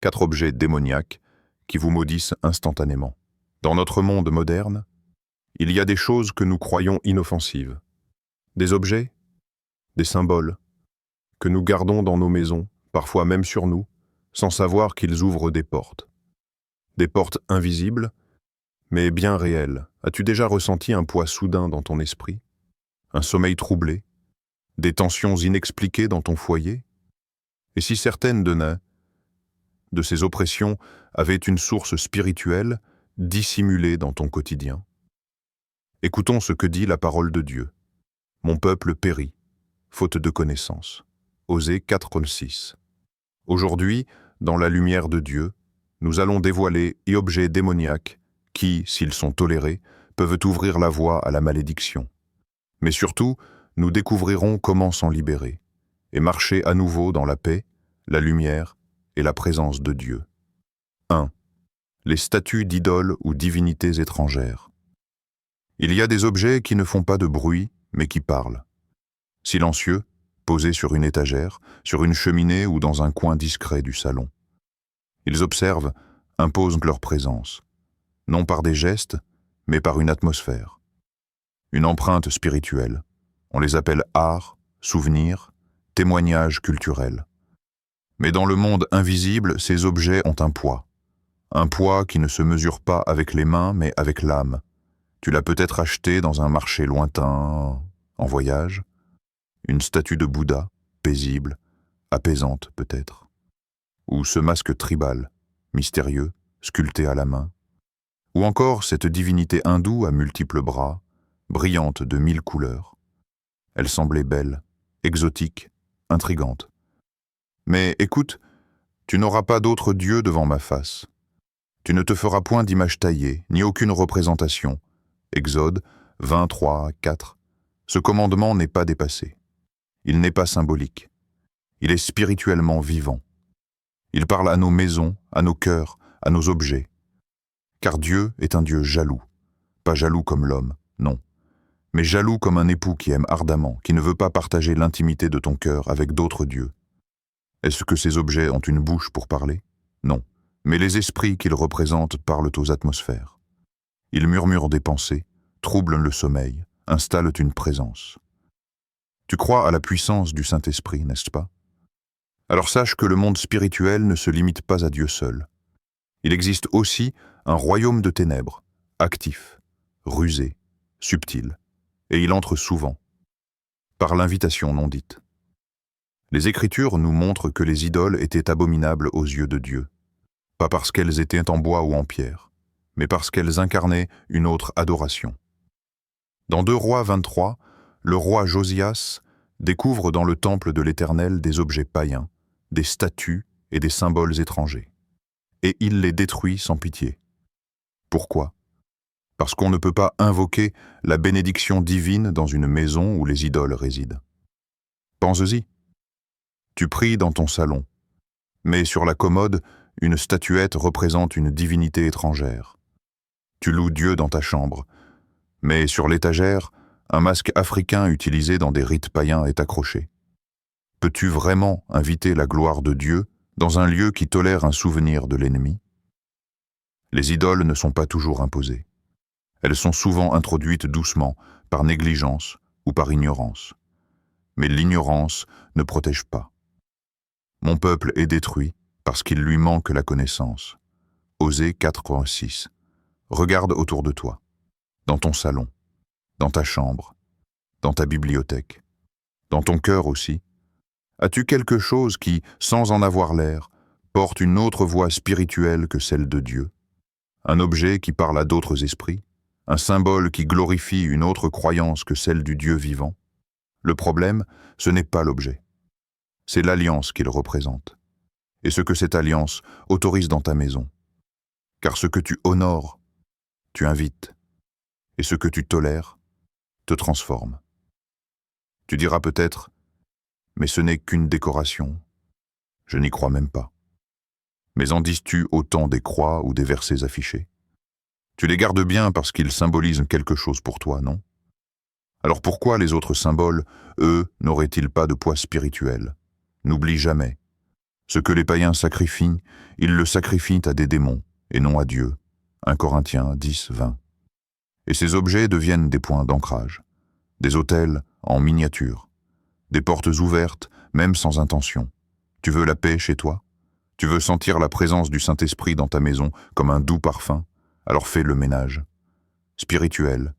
4 objets démoniaques qui vous maudissent instantanément. Dans notre monde moderne, il y a des choses que nous croyons inoffensives. Des objets, des symboles, que nous gardons dans nos maisons, parfois même sur nous, sans savoir qu'ils ouvrent des portes. Des portes invisibles, mais bien réelles. As-tu déjà ressenti un poids soudain dans ton esprit? Un sommeil troublé? Des tensions inexpliquées dans ton foyer? Et si certaines de ces oppressions avaient une source spirituelle dissimulée dans ton quotidien? Écoutons ce que dit la parole de Dieu. Mon peuple périt, faute de connaissance. Osée 4:6. Aujourd'hui, dans la lumière de Dieu, nous allons dévoiler les objets démoniaques qui, s'ils sont tolérés, peuvent ouvrir la voie à la malédiction. Mais surtout, nous découvrirons comment s'en libérer et marcher à nouveau dans la paix, la lumière et la présence de Dieu. 1. Les statues d'idoles ou divinités étrangères. Il y a des objets qui ne font pas de bruit, mais qui parlent. Silencieux, posés sur une étagère, sur une cheminée ou dans un coin discret du salon. Ils observent, imposent leur présence, non par des gestes, mais par une atmosphère. Une empreinte spirituelle. On les appelle art, souvenirs, témoignages culturels. Mais dans le monde invisible, ces objets ont un poids. Un poids qui ne se mesure pas avec les mains, mais avec l'âme. Tu l'as peut-être acheté dans un marché lointain, en voyage. Une statue de Bouddha, paisible, apaisante peut-être. Ou ce masque tribal, mystérieux, sculpté à la main. Ou encore cette divinité hindoue à multiples bras, brillante de 1000 couleurs. Elle semblait belle, exotique, intrigante. Mais écoute, tu n'auras pas d'autre Dieu devant ma face. Tu ne te feras point d'image taillée, ni aucune représentation. Exode 23:4. Ce commandement n'est pas dépassé. Il n'est pas symbolique. Il est spirituellement vivant. Il parle à nos maisons, à nos cœurs, à nos objets. Car Dieu est un Dieu jaloux. Pas jaloux comme l'homme, non. Mais jaloux comme un époux qui aime ardemment, qui ne veut pas partager l'intimité de ton cœur avec d'autres dieux. Est-ce que ces objets ont une bouche pour parler? Non. Mais les esprits qu'ils représentent parlent aux atmosphères. Ils murmurent des pensées, troublent le sommeil, installent une présence. Tu crois à la puissance du Saint-Esprit, n'est-ce pas? Alors sache que le monde spirituel ne se limite pas à Dieu seul. Il existe aussi un royaume de ténèbres, actif, rusé, subtil, et il entre souvent, par l'invitation non dite. Les Écritures nous montrent que les idoles étaient abominables aux yeux de Dieu, pas parce qu'elles étaient en bois ou en pierre, mais parce qu'elles incarnaient une autre adoration. Dans 2 Rois 23, le roi Josias découvre dans le temple de l'Éternel des objets païens, des statues et des symboles étrangers. Et il les détruit sans pitié. Pourquoi? Parce qu'on ne peut pas invoquer la bénédiction divine dans une maison où les idoles résident. Pense-y. Tu pries dans ton salon, mais sur la commode, une statuette représente une divinité étrangère. Tu loues Dieu dans ta chambre, mais sur l'étagère, un masque africain utilisé dans des rites païens est accroché. Peux-tu vraiment inviter la gloire de Dieu dans un lieu qui tolère un souvenir de l'ennemi? Les idoles ne sont pas toujours imposées. Elles sont souvent introduites doucement, par négligence ou par ignorance. Mais l'ignorance ne protège pas. Mon peuple est détruit parce qu'il lui manque la connaissance. Osée 4:6. Regarde autour de toi, dans ton salon, dans ta chambre, dans ta bibliothèque, dans ton cœur aussi. As-tu quelque chose qui, sans en avoir l'air, porte une autre voix spirituelle que celle de Dieu? Un objet qui parle à d'autres esprits? Un symbole qui glorifie une autre croyance que celle du Dieu vivant? Le problème, ce n'est pas l'objet. C'est l'alliance qu'il représente. Et ce que cette alliance autorise dans ta maison. Car ce que tu honores, tu invites. Et ce que tu tolères, te transforme. Tu diras peut-être, mais ce n'est qu'une décoration. Je n'y crois même pas. Mais en dis-tu autant des croix ou des versets affichés? Tu les gardes bien parce qu'ils symbolisent quelque chose pour toi, non? Alors pourquoi les autres symboles, eux, n'auraient-ils pas de poids spirituel? N'oublie jamais. Ce que les païens sacrifient, ils le sacrifient à des démons, et non à Dieu. 1 Corinthiens 10, 20. Et ces objets deviennent des points d'ancrage, des autels en miniature, des portes ouvertes, même sans intention. Tu veux la paix chez toi? Tu veux sentir la présence du Saint-Esprit dans ta maison comme un doux parfum? Alors fais le ménage. Spirituel,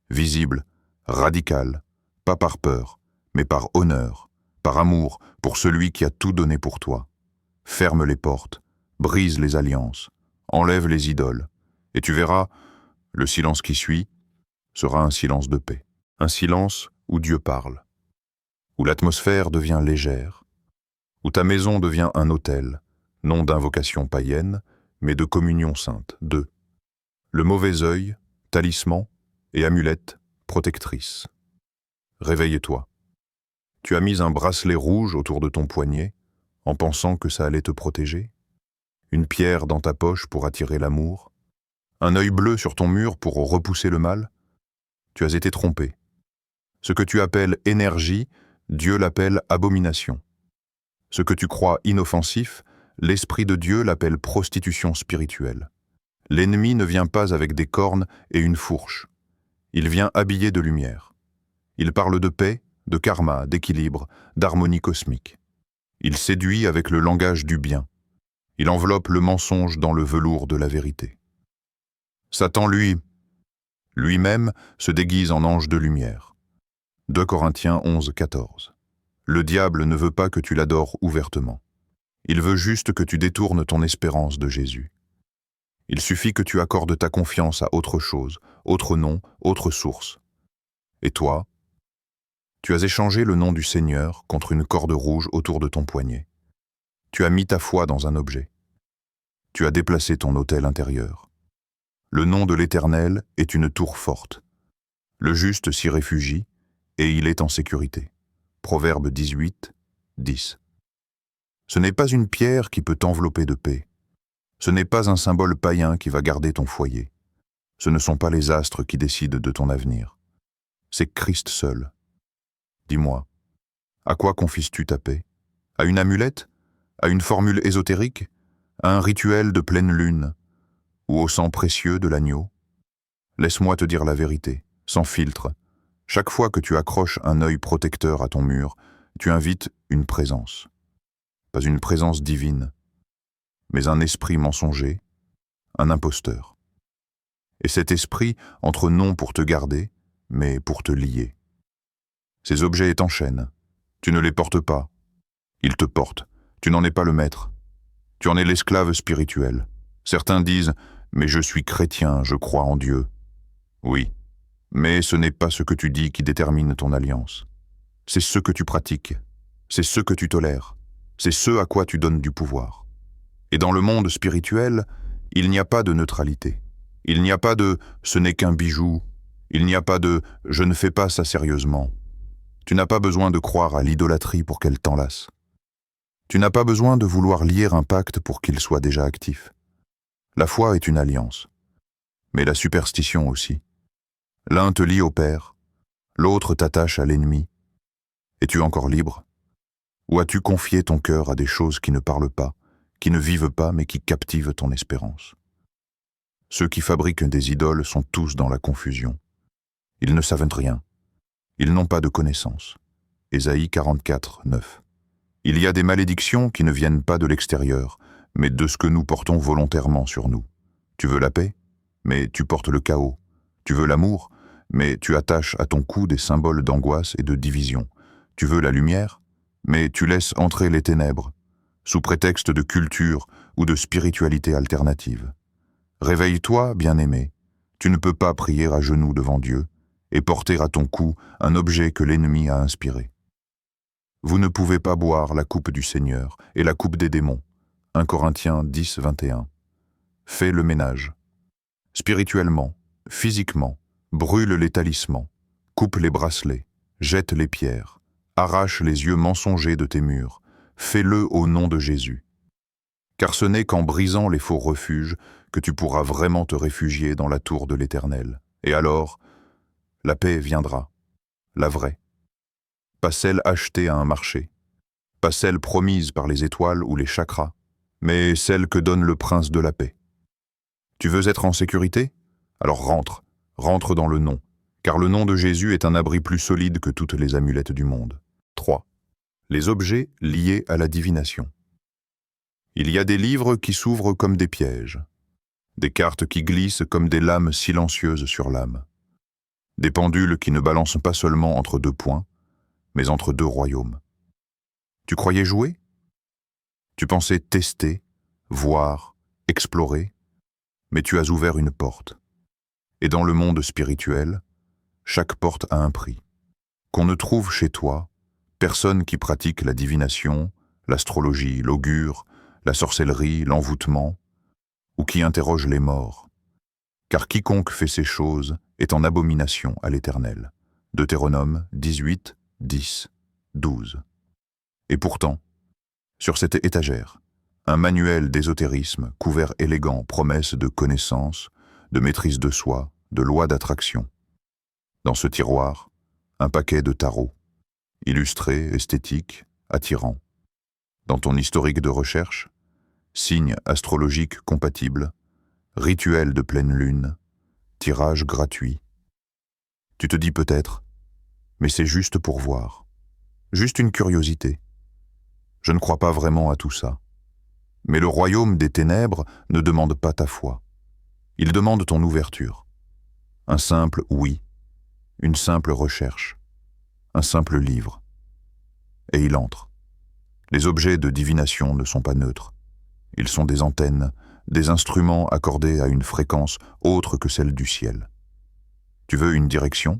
visible, radical, pas par peur, mais par honneur, par amour pour celui qui a tout donné pour toi. Ferme les portes, brise les alliances, enlève les idoles, et tu verras, le silence qui suit sera un silence de paix. Un silence où Dieu parle, où l'atmosphère devient légère, où ta maison devient un autel, non d'invocation païenne, mais de communion sainte. 2. Le mauvais œil, talisman et amulette protectrice. Réveille-toi. Tu as mis un bracelet rouge autour de ton poignet, en pensant que ça allait te protéger? Une pierre dans ta poche pour attirer l'amour? Un œil bleu sur ton mur pour repousser le mal? Tu as été trompé. Ce que tu appelles énergie, Dieu l'appelle abomination. Ce que tu crois inoffensif, l'Esprit de Dieu l'appelle prostitution spirituelle. L'ennemi ne vient pas avec des cornes et une fourche. Il vient habillé de lumière. Il parle de paix, de karma, d'équilibre, d'harmonie cosmique. Il séduit avec le langage du bien. Il enveloppe le mensonge dans le velours de la vérité. Satan, lui-même, se déguise en ange de lumière. 2 Corinthiens 11, 14. Le diable ne veut pas que tu l'adores ouvertement. Il veut juste que tu détournes ton espérance de Jésus. Il suffit que tu accordes ta confiance à autre chose, autre nom, autre source. Et toi, tu as échangé le nom du Seigneur contre une corde rouge autour de ton poignet. Tu as mis ta foi dans un objet. Tu as déplacé ton autel intérieur. Le nom de l'Éternel est une tour forte. Le juste s'y réfugie, et il est en sécurité. Proverbe 18, 10. Ce n'est pas une pierre qui peut t'envelopper de paix. Ce n'est pas un symbole païen qui va garder ton foyer. Ce ne sont pas les astres qui décident de ton avenir. C'est Christ seul. Dis-moi, à quoi confies-tu ta paix? À une amulette? À une formule ésotérique? À un rituel de pleine lune? Ou au sang précieux de l'agneau? Laisse-moi te dire la vérité, sans filtre. Chaque fois que tu accroches un œil protecteur à ton mur, tu invites une présence. Pas une présence divine, mais un esprit mensonger, un imposteur. Et cet esprit entre non pour te garder, mais pour te lier. Ces objets t'enchaînent. Tu ne les portes pas. Ils te portent. Tu n'en es pas le maître. Tu en es l'esclave spirituel. Certains disent « Mais je suis chrétien, je crois en Dieu ». Oui, mais ce n'est pas ce que tu dis qui détermine ton alliance. C'est ce que tu pratiques. C'est ce que tu tolères. C'est ce à quoi tu donnes du pouvoir. Et dans le monde spirituel, il n'y a pas de neutralité. Il n'y a pas de « ce n'est qu'un bijou ». Il n'y a pas de « je ne fais pas ça sérieusement ». Tu n'as pas besoin de croire à l'idolâtrie pour qu'elle t'enlace. Tu n'as pas besoin de vouloir lier un pacte pour qu'il soit déjà actif. La foi est une alliance, mais la superstition aussi. L'un te lie au Père, l'autre t'attache à l'ennemi. Es-tu encore libre? Ou as-tu confié ton cœur à des choses qui ne parlent pas, qui ne vivent pas, mais qui captivent ton espérance? Ceux qui fabriquent des idoles sont tous dans la confusion. Ils ne savent rien. Ils n'ont pas de connaissance. Ésaïe 44, 9. Il y a des malédictions qui ne viennent pas de l'extérieur, mais de ce que nous portons volontairement sur nous. Tu veux la paix, mais tu portes le chaos. Tu veux l'amour, mais tu attaches à ton cou des symboles d'angoisse et de division. Tu veux la lumière, mais tu laisses entrer les ténèbres, sous prétexte de culture ou de spiritualité alternative. Réveille-toi, bien-aimé. Tu ne peux pas prier à genoux devant Dieu et porter à ton cou un objet que l'ennemi a inspiré. Vous ne pouvez pas boire la coupe du Seigneur et la coupe des démons. 1 Corinthiens 10, 21. Fais le ménage. Spirituellement, physiquement, brûle les talismans, coupe les bracelets, jette les pierres, arrache les yeux mensongers de tes murs, fais-le au nom de Jésus. Car ce n'est qu'en brisant les faux refuges que tu pourras vraiment te réfugier dans la tour de l'Éternel. Et alors, la paix viendra, la vraie. Pas celle achetée à un marché, pas celle promise par les étoiles ou les chakras, mais celle que donne le prince de la paix. Tu veux être en sécurité? Alors rentre dans le nom, car le nom de Jésus est un abri plus solide que toutes les amulettes du monde. 3. Les objets liés à la divination. Il y a des livres qui s'ouvrent comme des pièges, des cartes qui glissent comme des lames silencieuses sur l'âme, des pendules qui ne balancent pas seulement entre deux points, mais entre deux royaumes. Tu croyais jouer? Tu pensais tester, voir, explorer, mais tu as ouvert une porte. Et dans le monde spirituel, chaque porte a un prix. Qu'on ne trouve chez toi personne qui pratique la divination, l'astrologie, l'augure, la sorcellerie, l'envoûtement, ou qui interroge les morts. Car quiconque fait ces choses est en abomination à l'Éternel. Deutéronome 18, 10, 12. Et pourtant, sur cette étagère, un manuel d'ésotérisme, couvert élégant, promesse de connaissance, de maîtrise de soi, de loi d'attraction. Dans ce tiroir, un paquet de tarots, illustrés, esthétiques, attirants. Dans ton historique de recherche, signes astrologiques compatibles, rituel de pleine lune, tirage gratuit. Tu te dis peut-être, mais c'est juste pour voir, juste une curiosité. Je ne crois pas vraiment à tout ça. Mais le royaume des ténèbres ne demande pas ta foi. Il demande ton ouverture. Un simple oui, une simple recherche, un simple livre. Et il entre. Les objets de divination ne sont pas neutres. Ils sont des antennes, des instruments accordés à une fréquence autre que celle du ciel. Tu veux une direction,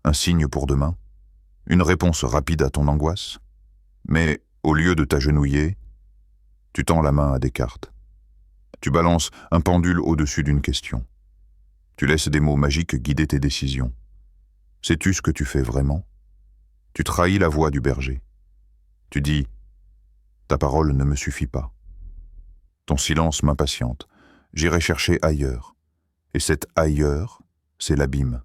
un signe pour demain, une réponse rapide à ton angoisse? Mais au lieu de t'agenouiller, tu tends la main à des cartes. Tu balances un pendule au-dessus d'une question. Tu laisses des mots magiques guider tes décisions. Sais-tu ce que tu fais vraiment? Tu trahis la voix du berger. Tu dis « Ta parole ne me suffit pas. Ton silence m'impatiente. J'irai chercher ailleurs. Et cet ailleurs, c'est l'abîme.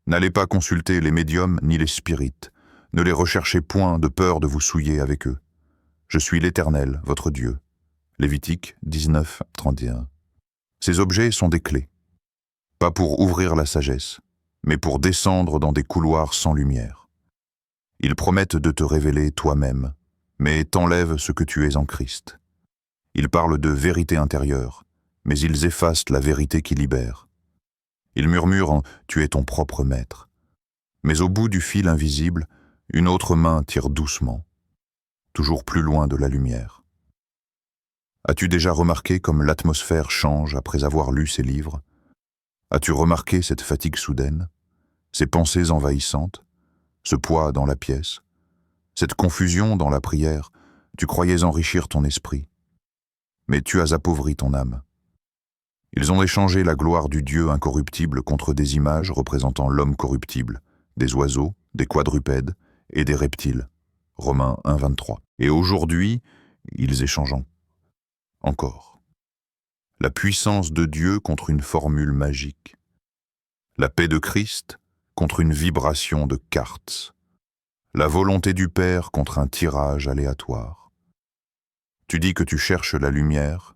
N'allez pas consulter les médiums ni les spirites. Ne les recherchez point de peur de vous souiller avec eux. Je suis l'Éternel, votre Dieu. » Lévitique 19, 31. Ces objets sont des clés. Pas pour ouvrir la sagesse, mais pour descendre dans des couloirs sans lumière. Ils promettent de te révéler toi-même, mais t'enlèvent ce que tu es en Christ. Ils parlent de vérité intérieure, mais ils effacent la vérité qui libère. Ils murmurent en « tu es ton propre maître ». Mais au bout du fil invisible, une autre main tire doucement, toujours plus loin de la lumière. As-tu déjà remarqué comme l'atmosphère change après avoir lu ces livres? As-tu remarqué cette fatigue soudaine, ces pensées envahissantes, ce poids dans la pièce, cette confusion dans la prière? Tu croyais enrichir ton esprit, mais tu as appauvri ton âme. Ils ont échangé la gloire du Dieu incorruptible contre des images représentant l'homme corruptible, des oiseaux, des quadrupèdes et des reptiles. Romains 1, 23. Et aujourd'hui, ils échangent encore. La puissance de Dieu contre une formule magique. La paix de Christ contre une vibration de cartes. La volonté du Père contre un tirage aléatoire. Tu dis que tu cherches la lumière,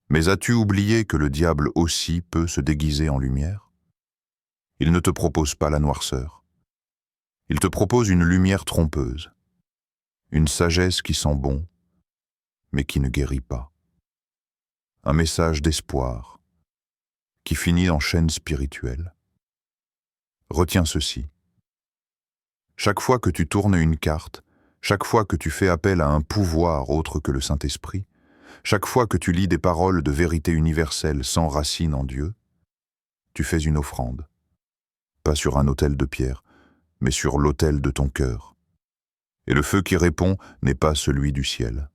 mais as-tu oublié que le diable aussi peut se déguiser en lumière? Il ne te propose pas la noirceur. Il te propose une lumière trompeuse, une sagesse qui sent bon, mais qui ne guérit pas. Un message d'espoir, qui finit en chaîne spirituelle. Retiens ceci. Chaque fois que tu tournes une carte, chaque fois que tu fais appel à un pouvoir autre que le Saint-Esprit, chaque fois que tu lis des paroles de vérité universelle sans racine en Dieu, tu fais une offrande. Pas sur un autel de pierre, mais sur l'autel de ton cœur. Et le feu qui répond n'est pas celui du ciel.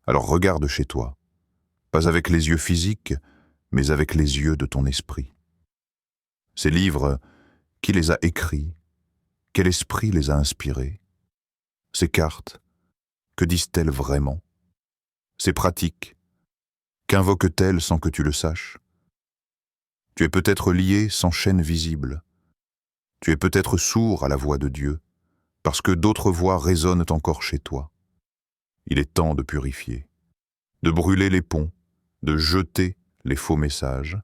Alors regarde chez toi, pas avec les yeux physiques, mais avec les yeux de ton esprit. Ces livres, qui les a écrits? Quel esprit les a inspirés? Ces cartes, que disent-elles vraiment? Ces pratiques, qu'invoquent-elles sans que tu le saches? Tu es peut-être lié sans chaîne visible. Tu es peut-être sourd à la voix de Dieu, parce que d'autres voix résonnent encore chez toi. Il est temps de purifier, de brûler les ponts, de jeter les faux messages,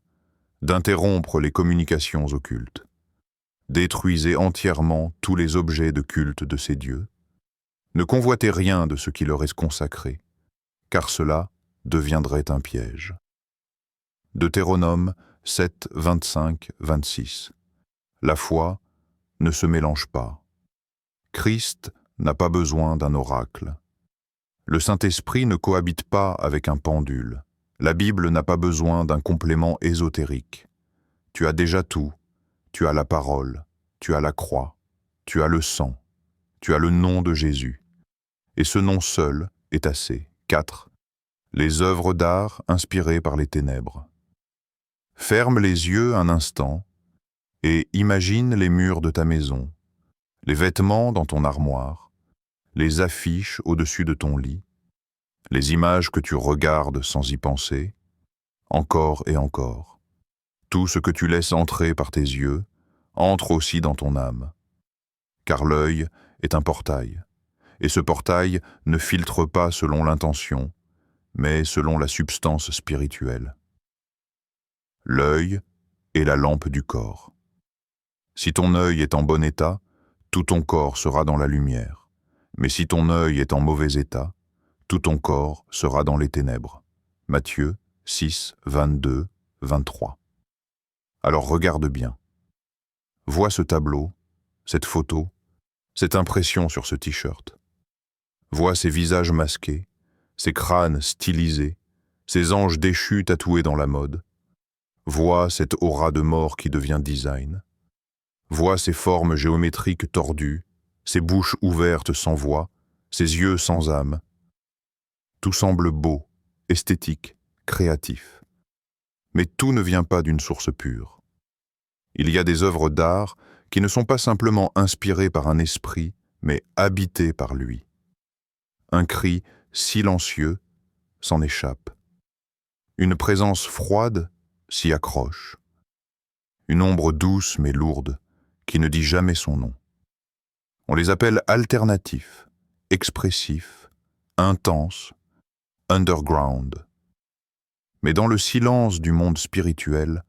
d'interrompre les communications occultes. Détruisez entièrement tous les objets de culte de ces dieux. Ne convoitez rien de ce qui leur est consacré, car cela deviendrait un piège. Deutéronome 7, 25, 26. La foi ne se mélange pas. Christ n'a pas besoin d'un oracle. Le Saint-Esprit ne cohabite pas avec un pendule. La Bible n'a pas besoin d'un complément ésotérique. Tu as déjà tout. Tu as la parole, tu as la croix, tu as le sang, tu as le nom de Jésus. Et ce nom seul est assez. 4. Les œuvres d'art inspirées par les ténèbres. Ferme les yeux un instant et imagine les murs de ta maison, les vêtements dans ton armoire, les affiches au-dessus de ton lit, les images que tu regardes sans y penser, encore et encore. Tout ce que tu laisses entrer par tes yeux entre aussi dans ton âme. Car l'œil est un portail, et ce portail ne filtre pas selon l'intention, mais selon la substance spirituelle. L'œil est la lampe du corps. Si ton œil est en bon état, tout ton corps sera dans la lumière. Mais si ton œil est en mauvais état, tout ton corps sera dans les ténèbres. Matthieu 6, 22, 23. Alors regarde bien. Vois ce tableau, cette photo, cette impression sur ce t-shirt. Vois ces visages masqués, ces crânes stylisés, ces anges déchus tatoués dans la mode. Vois cette aura de mort qui devient design. Vois ces formes géométriques tordues, ces bouches ouvertes sans voix, ces yeux sans âme. Tout semble beau, esthétique, créatif. Mais tout ne vient pas d'une source pure. Il y a des œuvres d'art qui ne sont pas simplement inspirées par un esprit, mais habitées par lui. Un cri silencieux s'en échappe. Une présence froide s'y accroche. Une ombre douce mais lourde qui ne dit jamais son nom. On les appelle alternatifs, expressifs, intenses, underground. Mais dans le silence du monde spirituel,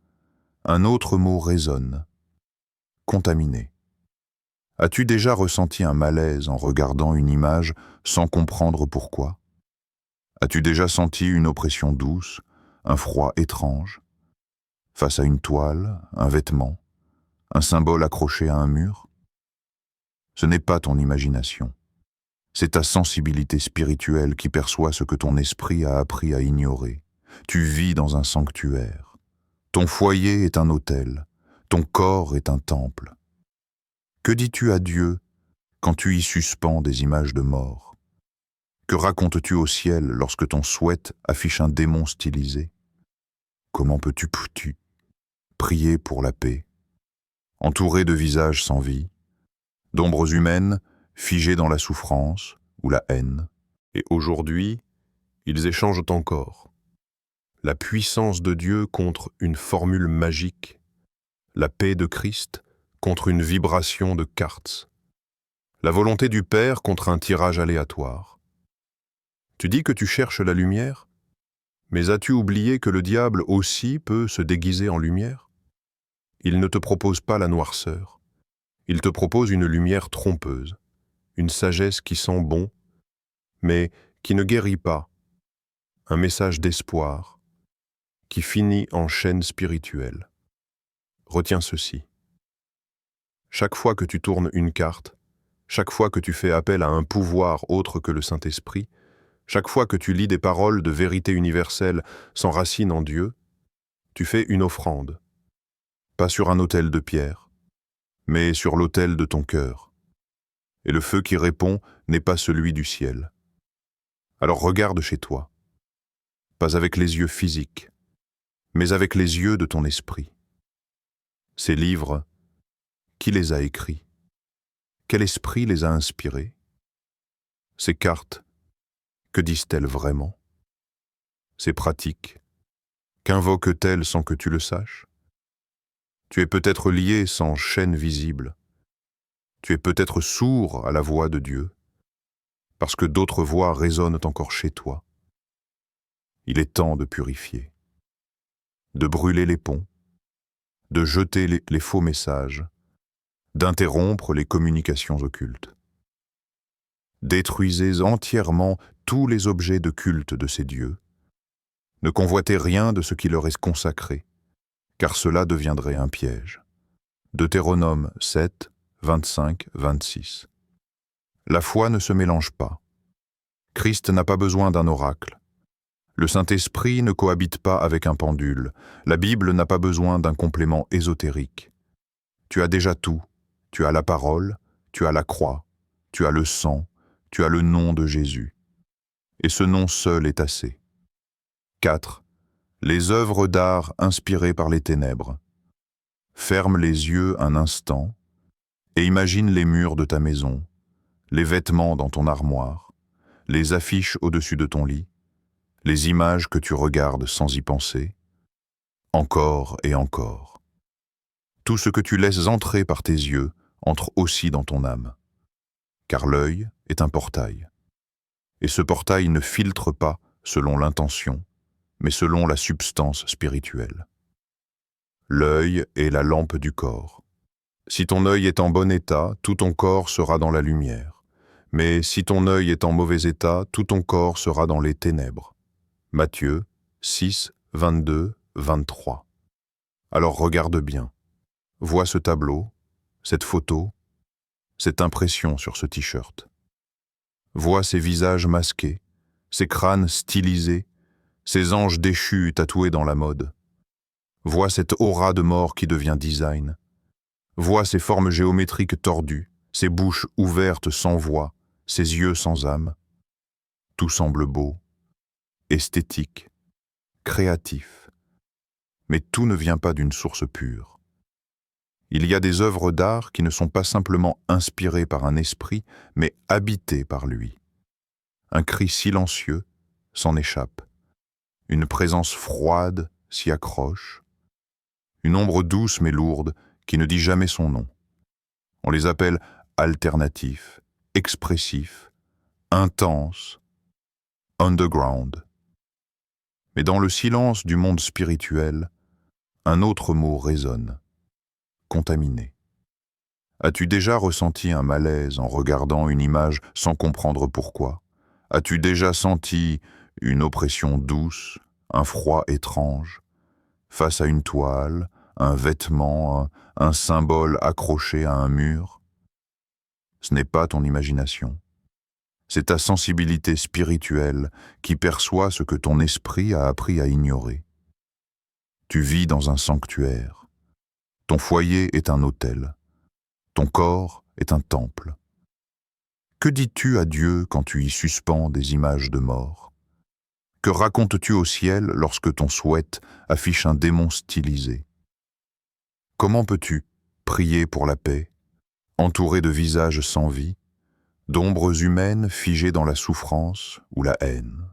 un autre mot résonne. Contaminé. As-tu déjà ressenti un malaise en regardant une image sans comprendre pourquoi? As-tu déjà senti une oppression douce, un froid étrange? Face à une toile, un vêtement, un symbole accroché à un mur? Ce n'est pas ton imagination. C'est ta sensibilité spirituelle qui perçoit ce que ton esprit a appris à ignorer. Tu vis dans un sanctuaire. Ton foyer est un autel. Ton corps est un temple. Que dis-tu à Dieu quand tu y suspends des images de mort? Que racontes-tu au ciel lorsque ton souhait affiche un démon stylisé? Comment peux-tu prier pour la paix, entouré de visages sans vie, d'ombres humaines figées dans la souffrance ou la haine? Et aujourd'hui, ils échangent encore. La puissance de Dieu contre une formule magique, la paix de Christ contre une vibration de cartes, la volonté du Père contre un tirage aléatoire. Tu dis que tu cherches la lumière, mais as-tu oublié que le diable aussi peut se déguiser en lumière? Il ne te propose pas la noirceur, il te propose une lumière trompeuse, une sagesse qui sent bon, mais qui ne guérit pas, un message d'espoir, qui finit en chaîne spirituelle. Retiens ceci. Chaque fois que tu tournes une carte, chaque fois que tu fais appel à un pouvoir autre que le Saint-Esprit, chaque fois que tu lis des paroles de vérité universelle sans racine en Dieu, tu fais une offrande, pas sur un autel de pierre, mais sur l'autel de ton cœur. Et le feu qui répond n'est pas celui du ciel. Alors regarde chez toi, pas avec les yeux physiques, mais avec les yeux de ton esprit. Ces livres, qui les a écrits? Quel esprit les a inspirés? Ces cartes, que disent-elles vraiment? Ces pratiques, qu'invoquent-elles sans que tu le saches? Tu es peut-être lié sans chaîne visible. Tu es peut-être sourd à la voix de Dieu. parce que d'autres voix résonnent encore chez toi. Il est temps de purifier, de brûler les ponts, de jeter les faux messages, d'interrompre les communications occultes. Détruisez entièrement tous les objets de culte de ces dieux. Ne convoitez rien de ce qui leur est consacré, car cela deviendrait un piège. Deutéronome 7, 25, 26. La foi ne se mélange pas. Christ n'a pas besoin d'un oracle. Le Saint-Esprit ne cohabite pas avec un pendule. La Bible n'a pas besoin d'un complément ésotérique. Tu as déjà tout. Tu as la parole, tu as la croix, tu as le sang, tu as le nom de Jésus. Et ce nom seul est assez. 4. Les œuvres d'art inspirées par les ténèbres. Ferme les yeux un instant et imagine les murs de ta maison, les vêtements dans ton armoire, les affiches au-dessus de ton lit, les images que tu regardes sans y penser, encore et encore. Tout ce que tu laisses entrer par tes yeux entre aussi dans ton âme, car l'œil est un portail. Et ce portail ne filtre pas selon l'intention, mais selon la substance spirituelle. L'œil est la lampe du corps. Si ton œil est en bon état, tout ton corps sera dans la lumière. Mais si ton œil est en mauvais état, tout ton corps sera dans les ténèbres. Matthieu 6, 22, 23. Alors regarde bien. Vois ce tableau, cette photo, cette impression sur ce t-shirt. Vois ces visages masqués, ces crânes stylisés, ces anges déchus tatoués dans la mode. Vois cette aura de mort qui devient design. Vois ces formes géométriques tordues, ces bouches ouvertes sans voix, ces yeux sans âme. Tout semble beau, esthétique, créatif. Mais tout ne vient pas d'une source pure. Il y a des œuvres d'art qui ne sont pas simplement inspirées par un esprit, mais habitées par lui. Un cri silencieux s'en échappe. Une présence froide s'y accroche. Une ombre douce mais lourde qui ne dit jamais son nom. On les appelle alternatifs, expressifs, intenses, underground. Mais dans le silence du monde spirituel, un autre mot résonne. Contaminé. As-tu déjà ressenti un malaise en regardant une image sans comprendre pourquoi? As-tu déjà senti une oppression douce, un froid étrange, face à une toile, un vêtement, un symbole accroché à un mur? Ce n'est pas ton imagination. C'est ta sensibilité spirituelle qui perçoit ce que ton esprit a appris à ignorer. Tu vis dans un sanctuaire. Ton foyer est un autel. Ton corps est un temple. Que dis-tu à Dieu quand tu y suspends des images de mort? Que racontes-tu au ciel lorsque ton souhait affiche un démon stylisé? Comment peux-tu prier pour la paix, entouré de visages sans vie, d'ombres humaines figées dans la souffrance ou la haine?